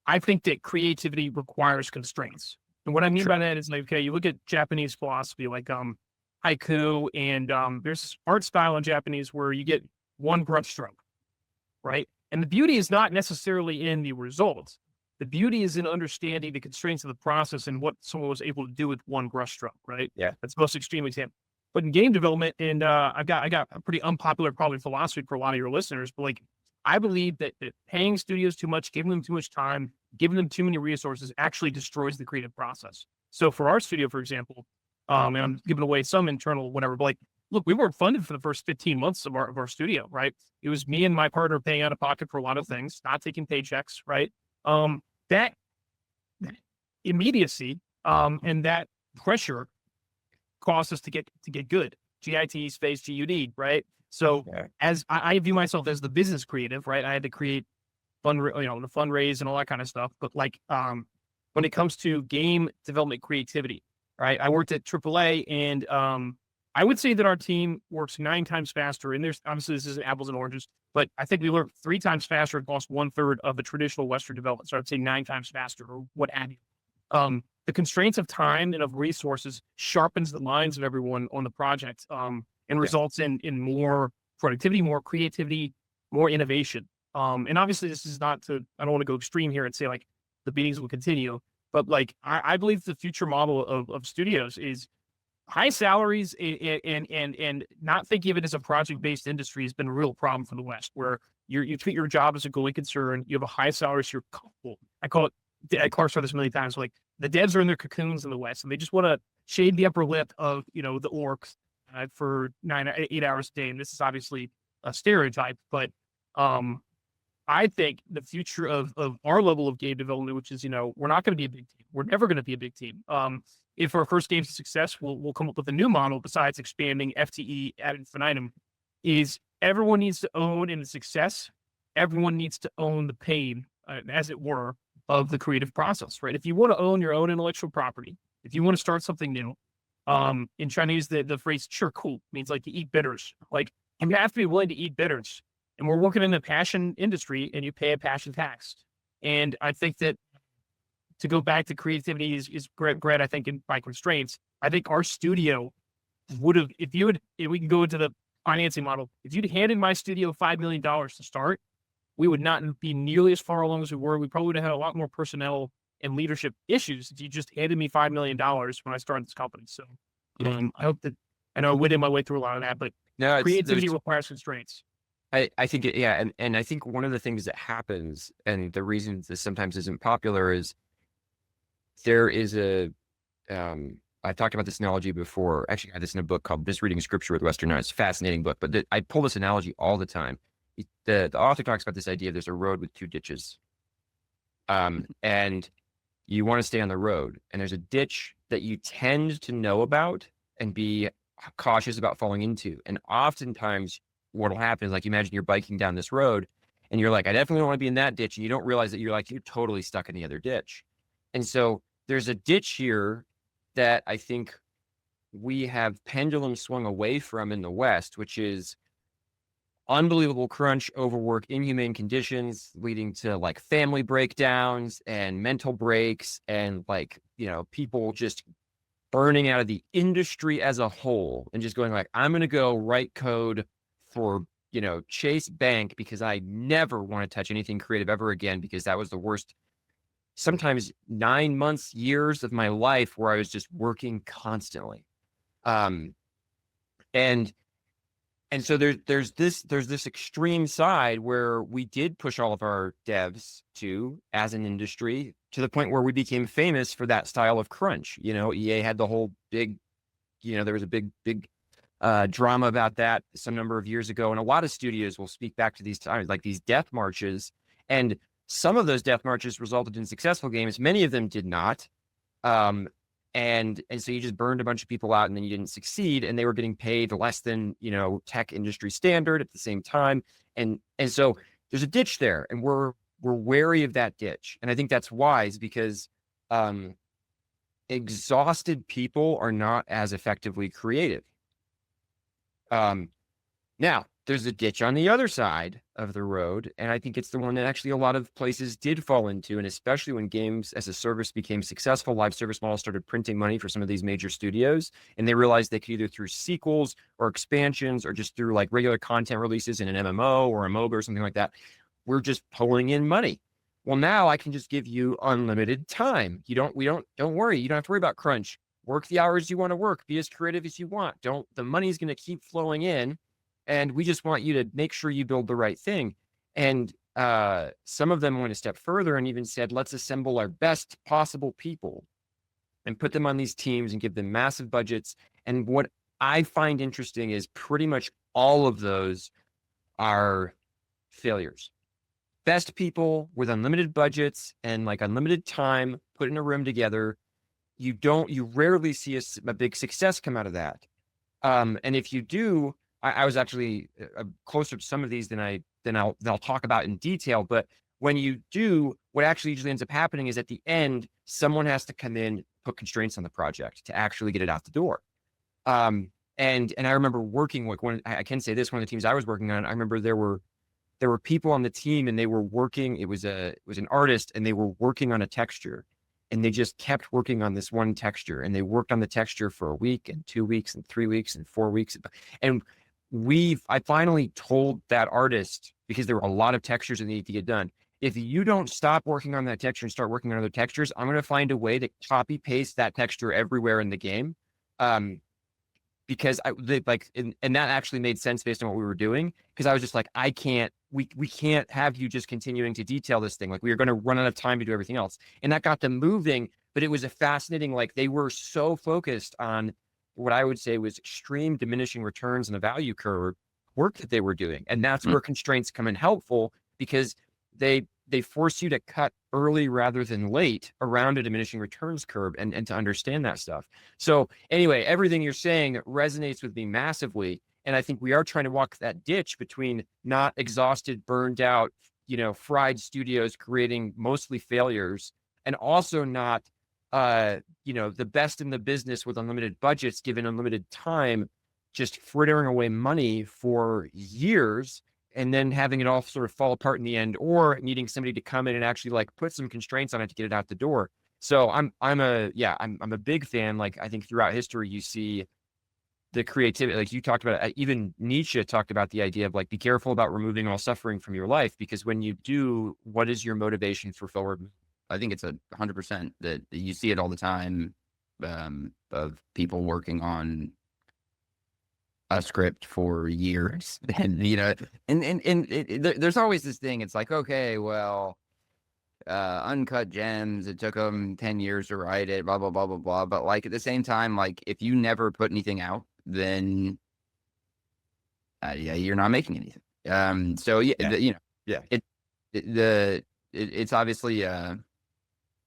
I think that creativity requires constraints. And what I mean Sure. by that is like, okay, you look at Japanese philosophy, like haiku, and there's this art style in Japanese where you get one brush stroke, right? And the beauty is not necessarily in the results. The beauty is in understanding the constraints of the process and what someone was able to do with one brushstroke, right? Yeah. That's the most extreme example. But in game development, and I got a pretty unpopular probably philosophy for a lot of your listeners, but like I believe that paying studios too much, giving them too much time, giving them too many resources actually destroys the creative process. So for our studio, for example, and I'm giving away some internal whatever, but like, look, we weren't funded for the first 15 months of our studio, right? It was me and my partner paying out of pocket for a lot of things, not taking paychecks, right? That immediacy and that pressure caused us to get good. GIT space GUD, right? So Yeah. as I view myself as the business creative, right? I had to create the fundraise and all that kind of stuff. But like when it comes to game development creativity, right? I worked at AAA and I would say that our team works 9 times faster. And there's obviously this isn't apples and oranges, but I think we work 3 times faster and cost 1/3 of the traditional Western development. So I'd say 9 times faster or what have you. The constraints of time and of resources sharpens the minds of everyone on the project and Yeah. results in more productivity, more creativity, more innovation. And obviously, this is not to, I don't want to go extreme here and say like the meetings will continue, but like I believe the future model of studios is high salaries and not thinking of it as a project based industry has been a real problem for the West, where you treat your job as a going concern. You have a high salary, so you're comfortable. I call it. Clark said this many times. Like the devs are in their cocoons in the West, and they just want to shade the upper lip of the orcs for 8 hours a day. And this is obviously a stereotype, but um, I think the future of our level of game development, which is, we're not going to be a big team. We're never going to be a big team. If our first game's a success, we'll come up with a new model besides expanding FTE ad infinitum. Is everyone needs to own in the success. Everyone needs to own the pain, as it were, of the creative process, right? If you want to own your own intellectual property, if you want to start something new, in Chinese, the phrase "sure cool" means like to eat bitters. Like you have to be willing to eat bitters. And we're working in the passion industry and you pay a passion tax. And I think that to go back to creativity is great, I think, by constraints. I think our studio would have, if we can go into the financing model, if you'd handed my studio $5 million to start, we would not be nearly as far along as we were. We probably would have had a lot more personnel and leadership issues if you just handed me $5 million when I started this company. So I hope that, I know I went in my way through a lot of that, but No, creativity requires constraints. I think yeah, and I think one of the things that happens, and the reason this sometimes isn't popular, is there is I've talked about this analogy before. Actually, I had this in a book called Just Reading Scripture with Western Knights. Fascinating book, but I pull this analogy all the time. The author talks about this idea: there's a road with 2 ditches, and you want to stay on the road, and there's a ditch that you tend to know about and be cautious about falling into, and oftentimes what'll happen is, like, imagine you're biking down this road and you're like, I definitely don't want to be in that ditch. And you don't realize that you're totally stuck in the other ditch. And so there's a ditch here that I think we have pendulum swung away from in the West, which is unbelievable crunch, overwork, inhumane conditions, leading to like family breakdowns and mental breaks, and like, people just burning out of the industry as a whole and just going like, I'm going to go write code for, Chase Bank because I never want to touch anything creative ever again, because that was the worst, sometimes 9 months, years of my life where I was just working constantly. And so there's this extreme side where we did push all of our devs to, as an industry, to the point where we became famous for that style of crunch. EA had the whole big, there was a big drama about that some number of years ago. And a lot of studios will speak back to these times, like these death marches. And some of those death marches resulted in successful games. Many of them did not. And so you just burned a bunch of people out and then you didn't succeed, and they were getting paid less than, tech industry standard at the same time. And so there's a ditch there, and we're wary of that ditch. And I think that's wise, because exhausted people are not as effectively creative. Now there's a ditch on the other side of the road. And I think it's the one that actually a lot of places did fall into. And especially when games as a service became successful, live service models started printing money for some of these major studios. And they realized they could either through sequels or expansions or just through like regular content releases in an MMO or a MOBA or something like that, we're just pulling in money. Well, now I can just give you unlimited time. Don't worry. You don't have to worry about crunch. Work the hours you want to work. Be as creative as you want. The money's going to keep flowing in. And we just want you to make sure you build the right thing. And some of them went a step further and even said, let's assemble our best possible people and put them on these teams and give them massive budgets. And what I find interesting is pretty much all of those are failures. Best people with unlimited budgets and like unlimited time put in a room together. You rarely see a big success come out of that. And if you do, I was actually closer to some of these than I'll talk about in detail. But when you do, what actually usually ends up happening is at the end, someone has to come in, put constraints on the project to actually get it out the door. And I remember working with I can say this, one of the teams I was working on, I remember there were people on the team and they were working, it was an artist and they were working on a texture. And they just kept working on this one texture and they worked on the texture for a week and 2 weeks and 3 weeks and 4 weeks. And I finally told that artist, because there were a lot of textures that needed to get done, if you don't stop working on that texture and start working on other textures, I'm going to find a way to copy paste that texture everywhere in the game. Because and that actually made sense based on what we were doing. Because I was just like, we can't have you just continuing to detail this thing. Like we are going to run out of time to do everything else. And that got them moving, but it was a fascinating, like they were so focused on what I would say was extreme diminishing returns in the value curve work that they were doing. And that's where constraints come in helpful, because they force you to cut early rather than late around a diminishing returns curve and to understand that stuff. So anyway, everything you're saying resonates with me massively. And I think we are trying to walk that ditch between not exhausted, burned out, fried studios creating mostly failures, and also not the best in the business with unlimited budgets, given unlimited time, just frittering away money for years and then having it all sort of fall apart in the end, or needing somebody to come in and actually like put some constraints on it to get it out the door. So I'm a big fan. Like I think throughout history, you see the creativity, like you talked about, even Nietzsche talked about the idea of like, be careful about removing all suffering from your life, because when you do, what is your motivation for forward? I think it's 100% that you see it all the time, of people working on a script for years, and there's always this thing. It's like, okay, well, Uncut Gems, it took them 10 years to write it, blah blah blah blah blah. But like at the same time, like if you never put anything out, then you're not making anything. So it's obviously a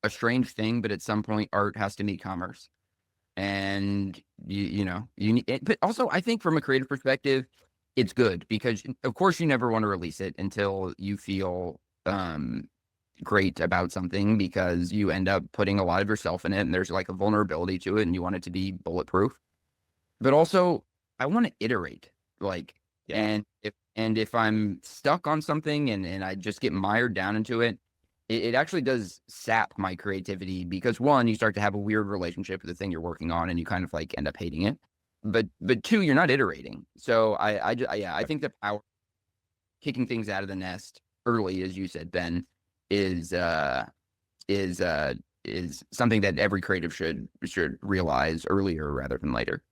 strange thing, but at some point art has to meet commerce, and you need it. But also I think from a creative perspective, it's good, because of course you never want to release it until you feel great about something, because you end up putting a lot of yourself in it and there's like a vulnerability to it and you want it to be bulletproof. But also I want to iterate, like, and if I'm stuck on something and I just get mired down into it, it actually does sap my creativity, because one, you start to have a weird relationship with the thing you're working on and you kind of like end up hating it. But two, you're not iterating. So I think the power kicking things out of the nest early, as you said, Ben, is something that every creative should realize earlier rather than later.